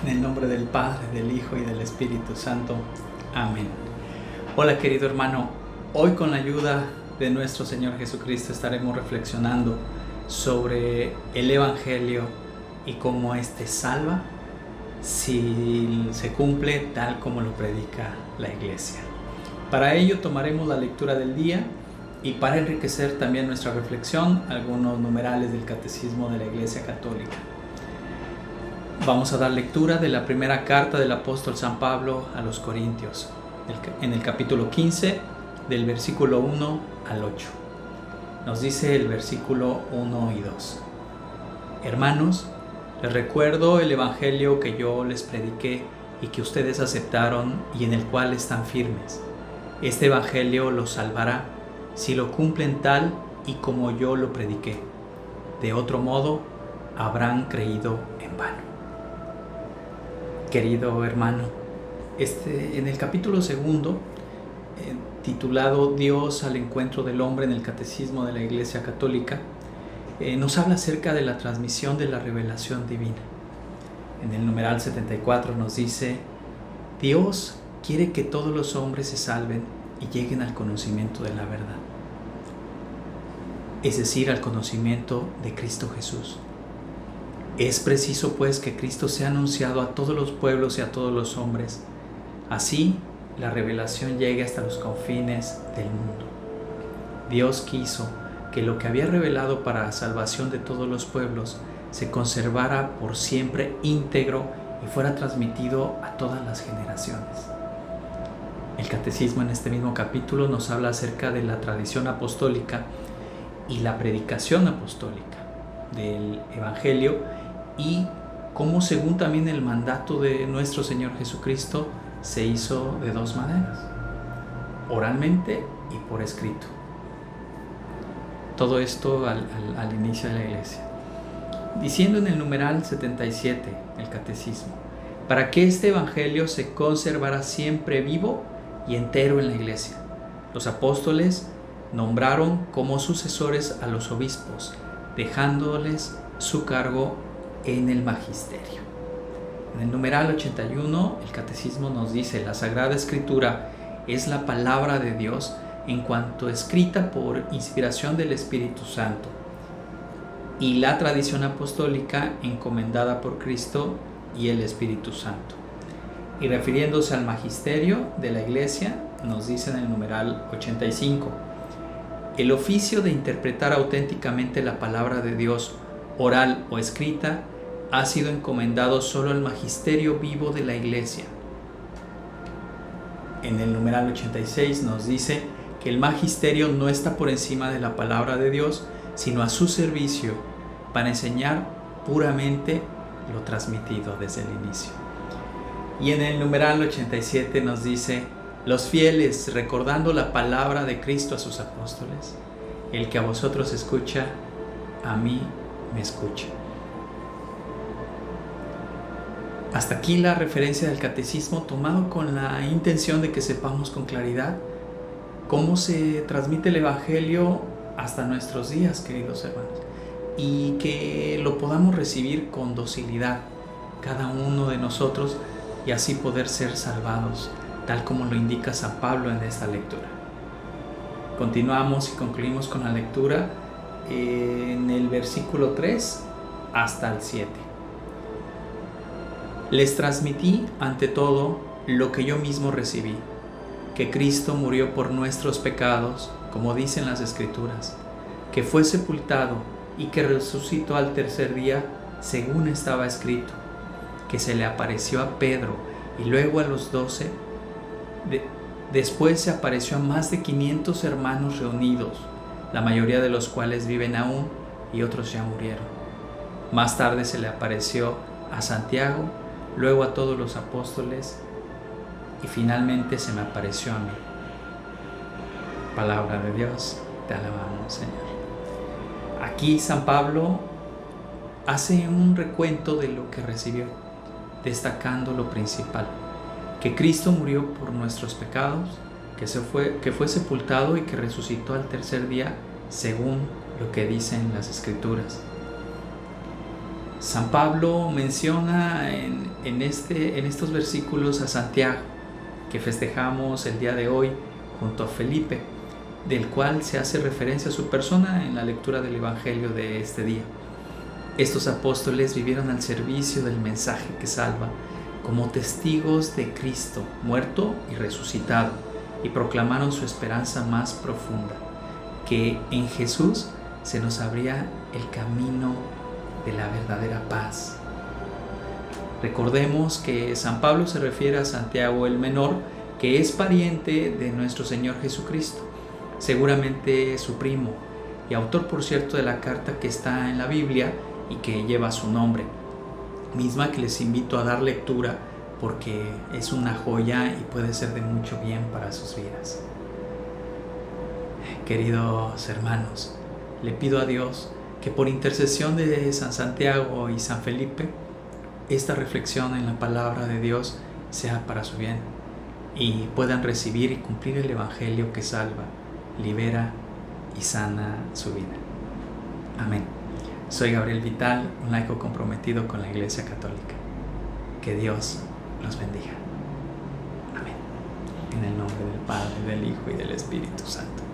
En el nombre del Padre, del Hijo y del Espíritu Santo. Amén. Hola querido hermano, hoy con la ayuda de nuestro Señor Jesucristo estaremos reflexionando sobre el Evangelio y cómo éste salva si se cumple tal como lo predica la Iglesia. Para ello tomaremos la lectura del día y para enriquecer también nuestra reflexión, algunos numerales del Catecismo de la Iglesia Católica. Vamos a dar lectura de la primera carta del apóstol San Pablo a los Corintios, en el capítulo 15, del versículo 1 al 8. Nos dice el versículo 1 y 2. Hermanos, les recuerdo el evangelio que yo les prediqué y que ustedes aceptaron y en el cual están firmes. Este evangelio los salvará si lo cumplen tal y como yo lo prediqué. De otro modo, habrán creído en vano. Querido hermano, en el capítulo segundo, titulado Dios al encuentro del hombre en el Catecismo de la Iglesia Católica, nos habla acerca de la transmisión de la revelación divina. En el numeral 74 nos dice: Dios quiere que todos los hombres se salven y lleguen al conocimiento de la verdad, es decir, al conocimiento de Cristo Jesús. Es preciso pues que Cristo sea anunciado a todos los pueblos y a todos los hombres. Así la revelación llegue hasta los confines del mundo. Dios quiso que lo que había revelado para la salvación de todos los pueblos se conservara por siempre íntegro y fuera transmitido a todas las generaciones. El Catecismo en este mismo capítulo nos habla acerca de la tradición apostólica y la predicación apostólica del Evangelio y cómo, según también el mandato de nuestro Señor Jesucristo, se hizo de dos maneras: oralmente y por escrito. Todo esto al inicio de la Iglesia. Diciendo en el numeral 77 el Catecismo: para que este Evangelio se conservara siempre vivo y entero en la Iglesia, los apóstoles nombraron como sucesores a los obispos, dejándoles su cargo en el magisterio. En el numeral 81 el Catecismo nos dice: la Sagrada Escritura es la palabra de Dios en cuanto escrita por inspiración del Espíritu Santo, y la tradición apostólica encomendada por Cristo y el Espíritu Santo. Y refiriéndose al magisterio de la Iglesia, nos dice en el numeral 85: el oficio de interpretar auténticamente la palabra de Dios, oral o escrita, ha sido encomendado solo al magisterio vivo de la Iglesia. En el numeral 86 nos dice que el magisterio no está por encima de la palabra de Dios, sino a su servicio para enseñar puramente lo transmitido desde el inicio. Y en el numeral 87 nos dice: los fieles, recordando la palabra de Cristo a sus apóstoles, el que a vosotros escucha, a mí me escucha. Hasta aquí la referencia del Catecismo, tomado con la intención de que sepamos con claridad cómo se transmite el Evangelio hasta nuestros días, queridos hermanos, y que lo podamos recibir con docilidad cada uno de nosotros y así poder ser salvados, tal como lo indica San Pablo en esta lectura. Continuamos y concluimos con la lectura en el versículo 3 hasta el 7. Les transmití ante todo lo que yo mismo recibí, que Cristo murió por nuestros pecados, como dicen las Escrituras, que fue sepultado y que resucitó al tercer día, según estaba escrito, que se le apareció a Pedro y luego a los 12. Después se apareció a más de 500 hermanos reunidos, la mayoría de los cuales viven aún y otros ya murieron. Más tarde se le apareció a Santiago, luego a todos los apóstoles y finalmente se me apareció a mí. Palabra de Dios, te alabamos, Señor. Aquí San Pablo hace un recuento de lo que recibió, destacando lo principal: que Cristo murió por nuestros pecados, que fue sepultado y que resucitó al tercer día, según lo que dicen las Escrituras. San Pablo menciona en estos versículos a Santiago, que festejamos el día de hoy junto a Felipe, del cual se hace referencia a su persona en la lectura del Evangelio de este día. Estos apóstoles vivieron al servicio del mensaje que salva, como testigos de Cristo, muerto y resucitado, y proclamaron su esperanza más profunda, que en Jesús se nos abría el camino de la verdadera paz. Recordemos que San Pablo se refiere a Santiago el Menor, que es pariente de nuestro Señor Jesucristo, seguramente su primo, y autor, por cierto, de la carta que está en la Biblia y que lleva su nombre, misma que les invito a dar lectura porque es una joya y puede ser de mucho bien para sus vidas. Queridos hermanos, le pido a Dios que por intercesión de San Santiago y San Felipe, esta reflexión en la palabra de Dios sea para su bien y puedan recibir y cumplir el Evangelio que salva, libera y sana su vida. Amén. Soy Gabriel Vital, un laico comprometido con la Iglesia Católica. Que Dios los bendiga. Amén. En el nombre del Padre, del Hijo y del Espíritu Santo.